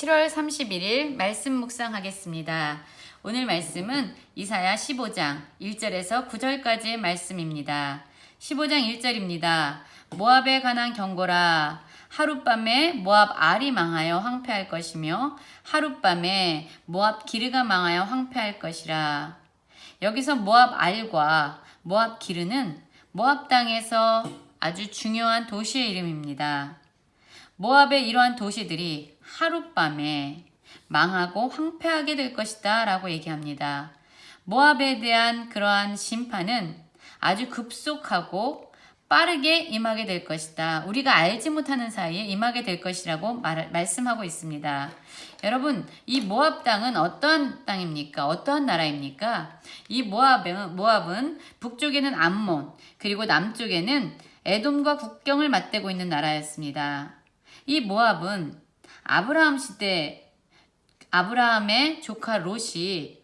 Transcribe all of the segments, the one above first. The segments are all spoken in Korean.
7월 31일 말씀 묵상하겠습니다. 오늘 말씀은 이사야 15장 1절에서 9절까지의 말씀입니다. 15장 1절입니다. 모압에 관한 경고라. 하룻밤에 모압 알이 망하여 황폐할 것이며 하룻밤에 모압 기르가 망하여 황폐할 것이라. 여기서 모압 알과 모압 기르는 모압 땅에서 아주 중요한 도시의 이름입니다. 모압의 이러한 도시들이 하룻밤에 망하고 황폐하게 될 것이다 라고 얘기합니다. 모압에 대한 그러한 심판은 아주 급속하고 빠르게 임하게 될 것이다. 우리가 알지 못하는 사이에 임하게 될 것이라고 말씀하고 있습니다. 여러분, 이 모압 땅은 어떠한 땅입니까? 어떠한 나라입니까? 이 모압은 북쪽에는 암몬, 그리고 남쪽에는 에돔과 국경을 맞대고 있는 나라였습니다. 이 모압은 아브라함 시대 아브라함의 조카 롯이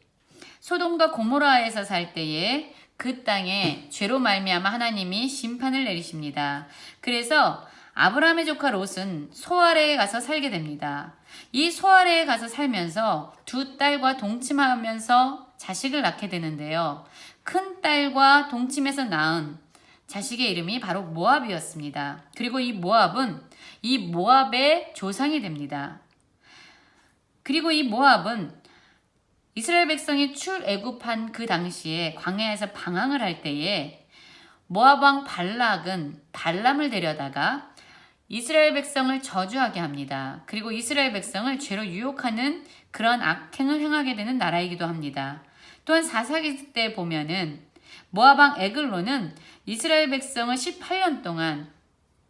소돔과 고모라에서 살 때에 그 땅에 죄로 말미암아 하나님이 심판을 내리십니다. 그래서 아브라함의 조카 롯은 소아래에 가서 살게 됩니다. 이 소아래에 가서 살면서 두 딸과 동침하면서 자식을 낳게 되는데요. 큰 딸과 동침해서 낳은 자식의 이름이 바로 모압이었습니다. 그리고 이 모압은 이 모압의 조상이 됩니다. 그리고 이 모압은 이스라엘 백성이 출애굽한 그 당시에 광야에서 방황을 할 때에 모압 왕 발락은 발람을 데려다가 이스라엘 백성을 저주하게 합니다. 그리고 이스라엘 백성을 죄로 유혹하는 그런 악행을 행하게 되는 나라이기도 합니다. 또한 사사기 때 보면은 모압 왕 에글론은 이스라엘 백성을 18년 동안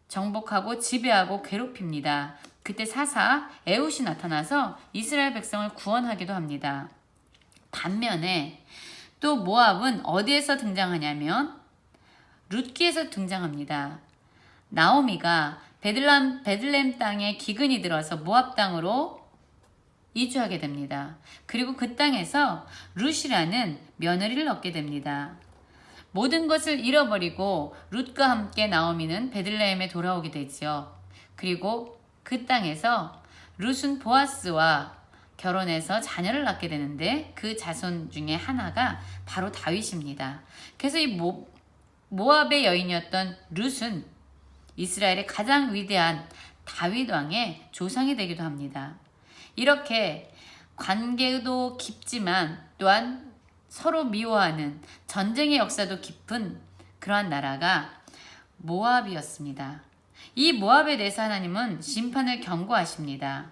정복하고 지배하고 괴롭힙니다. 그때 사사 에훗이 나타나서 이스라엘 백성을 구원하기도 합니다. 반면에 또 모압은 어디에서 등장하냐면 룻기에서 등장합니다. 나오미가 베들레헴 땅에 기근이 들어서 모압 땅으로 이주하게 됩니다. 그리고 그 땅에서 룻이라는 며느리를 얻게 됩니다. 모든 것을 잃어버리고 룻과 함께 나오미는 베들레헴에 돌아오게 되죠. 그리고 그 땅에서 룻은 보아스와 결혼해서 자녀를 낳게 되는데 그 자손 중에 하나가 바로 다윗입니다. 그래서 이 모압의 여인이었던 룻은 이스라엘의 가장 위대한 다윗 왕의 조상이 되기도 합니다. 이렇게 관계도 깊지만 또한 서로 미워하는 전쟁의 역사도 깊은 그러한 나라가 모압이었습니다. 이 모압에 대해서 하나님은 심판을 경고하십니다.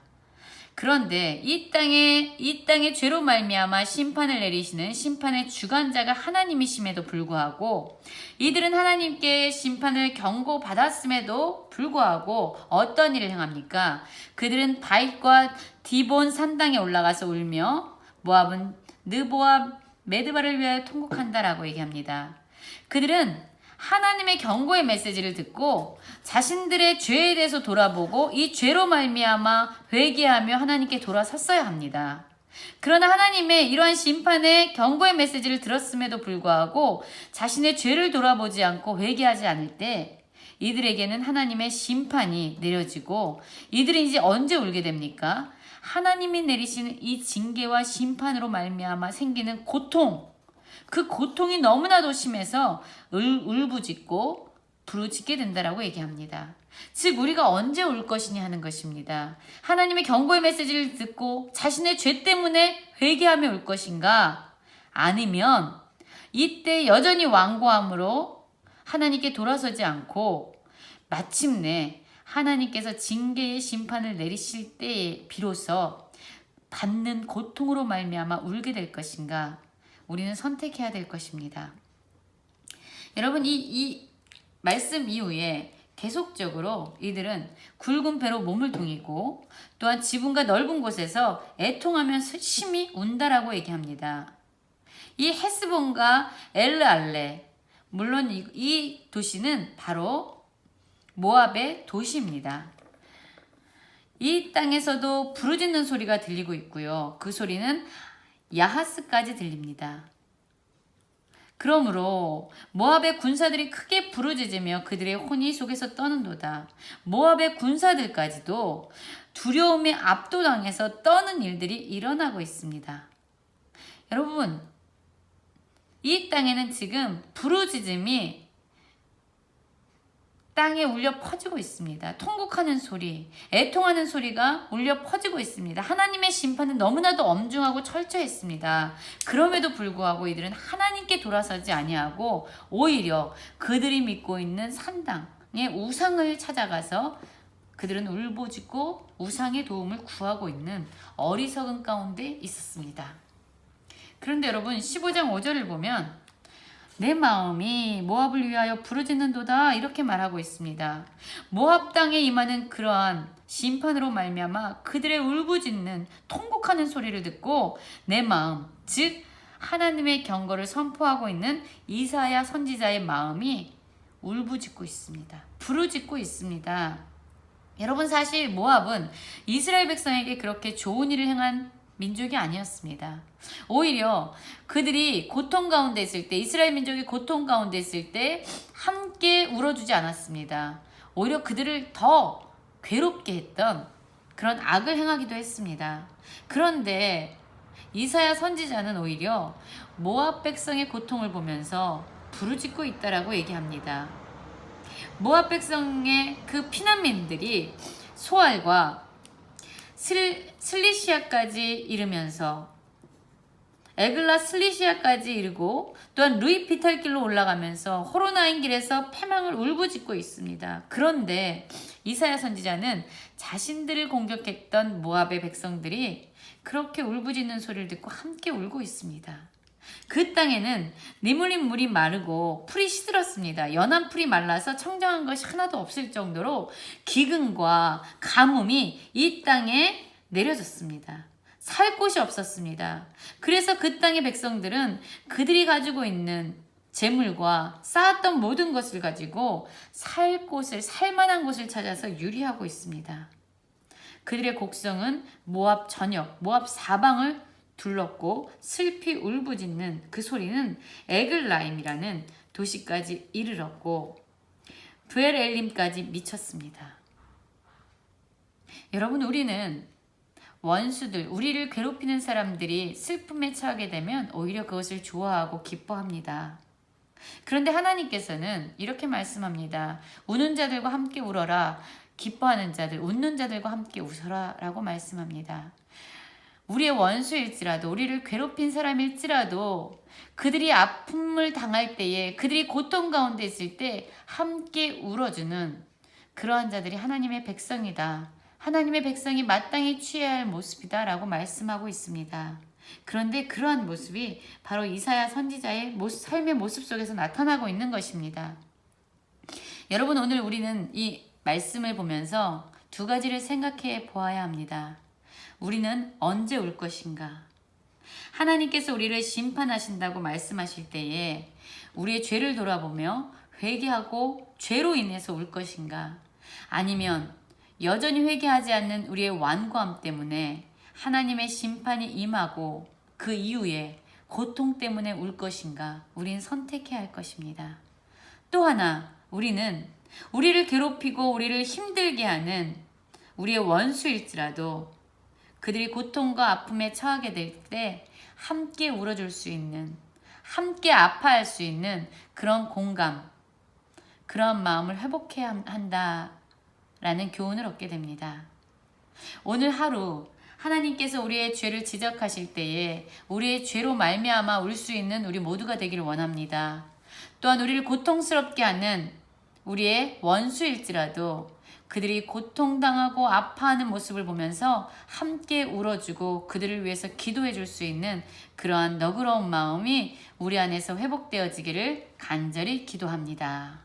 그런데 이 땅에 죄로 말미암아 심판을 내리시는 심판의 주관자가 하나님이심에도 불구하고 이들은 하나님께 심판을 경고받았음에도 불구하고 어떤 일을 행합니까? 그들은 바윗과 디본 산당에 올라가서 울며 모압은 느보와 메드바를 위하여 통곡한다라고 얘기합니다. 그들은 하나님의 경고의 메시지를 듣고 자신들의 죄에 대해서 돌아보고 이 죄로 말미암아 회개하며 하나님께 돌아섰어야 합니다. 그러나 하나님의 이러한 심판의 경고의 메시지를 들었음에도 불구하고 자신의 죄를 돌아보지 않고 회개하지 않을 때 이들에게는 하나님의 심판이 내려지고 이들은 이제 언제 울게 됩니까? 하나님이 내리시는 이 징계와 심판으로 말미암아 생기는 고통, 그 고통이 너무나도 심해서 울부짖고 부르짖게 된다라고 얘기합니다. 즉 우리가 언제 울 것이냐 하는 것입니다. 하나님의 경고의 메시지를 듣고 자신의 죄 때문에 회개하며 울 것인가? 아니면 이때 여전히 완고함으로 하나님께 돌아서지 않고 마침내 하나님께서 징계의 심판을 내리실 때에 비로소 받는 고통으로 말미암아 울게 될 것인가? 우리는 선택해야 될 것입니다. 여러분 이 말씀 이후에 계속적으로 이들은 굵은 배로 몸을 동이고 또한 지붕과 넓은 곳에서 애통하면서 심히 운다라고 얘기합니다. 이 헤스본과 엘르알레, 물론 이 도시는 바로 모압의 도시입니다. 이 땅에서도 부르짖는 소리가 들리고 있고요. 그 소리는 야하스까지 들립니다. 그러므로 모압의 군사들이 크게 부르짖으며 그들의 혼이 속에서 떠는도다. 모압의 군사들까지도 두려움에 압도당해서 떠는 일들이 일어나고 있습니다. 여러분, 이 땅에는 지금 부르짖음이 땅에 울려 퍼지고 있습니다. 통곡하는 소리, 애통하는 소리가 울려 퍼지고 있습니다. 하나님의 심판은 너무나도 엄중하고 철저했습니다. 그럼에도 불구하고 이들은 하나님께 돌아서지 아니하고 오히려 그들이 믿고 있는 산당의 우상을 찾아가서 그들은 울부짖고 우상의 도움을 구하고 있는 어리석은 가운데 있었습니다. 그런데 여러분 15장 5절을 보면 내 마음이 모압을 위하여 부르짖는도다 이렇게 말하고 있습니다. 모압 땅에 임하는 그러한 심판으로 말미암아 그들의 울부짖는 통곡하는 소리를 듣고 내 마음, 즉 하나님의 경고를 선포하고 있는 이사야 선지자의 마음이 울부짖고 있습니다. 부르짖고 있습니다. 여러분 사실 모압은 이스라엘 백성에게 그렇게 좋은 일을 행한 민족이 아니었습니다. 오히려 그들이 고통 가운데 있을 때, 이스라엘 민족이 고통 가운데 있을 때 함께 울어주지 않았습니다. 오히려 그들을 더 괴롭게 했던 그런 악을 행하기도 했습니다. 그런데 이사야 선지자는 오히려 모압 백성의 고통을 보면서 부르짖고 있다라고 얘기합니다. 모압 백성의 그 피난민들이 소알과 슬리시아까지 이르면서 에글라 슬리시아까지 이르고 또한 루이 비탈길로 올라가면서 호로나인 길에서 패망을 울부짖고 있습니다. 그런데 이사야 선지자는 자신들을 공격했던 모압의 백성들이 그렇게 울부짖는 소리를 듣고 함께 울고 있습니다. 그 땅에는 니물린 물이 마르고 풀이 시들었습니다. 연한 풀이 말라서 청정한 것이 하나도 없을 정도로 기근과 가뭄이 이 땅에 내려졌습니다. 살 곳이 없었습니다. 그래서 그 땅의 백성들은 그들이 가지고 있는 재물과 쌓았던 모든 것을 가지고 살만한 곳을 찾아서 유리하고 있습니다. 그들의 곡성은 모압 전역, 모압 사방을 둘렀고 슬피 울부짖는 그 소리는 에글라임이라는 도시까지 이르렀고 브엘엘림까지 미쳤습니다. 여러분 우리는 원수들, 우리를 괴롭히는 사람들이 슬픔에 처하게 되면 오히려 그것을 좋아하고 기뻐합니다. 그런데 하나님께서는 이렇게 말씀합니다. 우는 자들과 함께 울어라. 기뻐하는 자들, 웃는 자들과 함께 웃어라 라고 말씀합니다. 우리의 원수일지라도 우리를 괴롭힌 사람일지라도 그들이 아픔을 당할 때에 그들이 고통 가운데 있을 때 함께 울어주는 그러한 자들이 하나님의 백성이다. 하나님의 백성이 마땅히 취해야 할 모습이다 라고 말씀하고 있습니다. 그런데 그러한 모습이 바로 이사야 선지자의 삶의 모습 속에서 나타나고 있는 것입니다. 여러분 오늘 우리는 이 말씀을 보면서 두 가지를 생각해 보아야 합니다. 우리는 언제 울 것인가? 하나님께서 우리를 심판하신다고 말씀하실 때에 우리의 죄를 돌아보며 회개하고 죄로 인해서 울 것인가? 아니면 여전히 회개하지 않는 우리의 완고함 때문에 하나님의 심판이 임하고 그 이후에 고통 때문에 울 것인가? 우린 선택해야 할 것입니다. 또 하나 우리는 우리를 괴롭히고 우리를 힘들게 하는 우리의 원수일지라도 그들이 고통과 아픔에 처하게 될 때 함께 울어줄 수 있는, 함께 아파할 수 있는 그런 공감, 그런 마음을 회복해야 한다라는 교훈을 얻게 됩니다. 오늘 하루 하나님께서 우리의 죄를 지적하실 때에 우리의 죄로 말미암아 울 수 있는 우리 모두가 되기를 원합니다. 또한 우리를 고통스럽게 하는 우리의 원수일지라도 그들이 고통당하고 아파하는 모습을 보면서 함께 울어주고 그들을 위해서 기도해 줄 수 있는 그러한 너그러운 마음이 우리 안에서 회복되어지기를 간절히 기도합니다.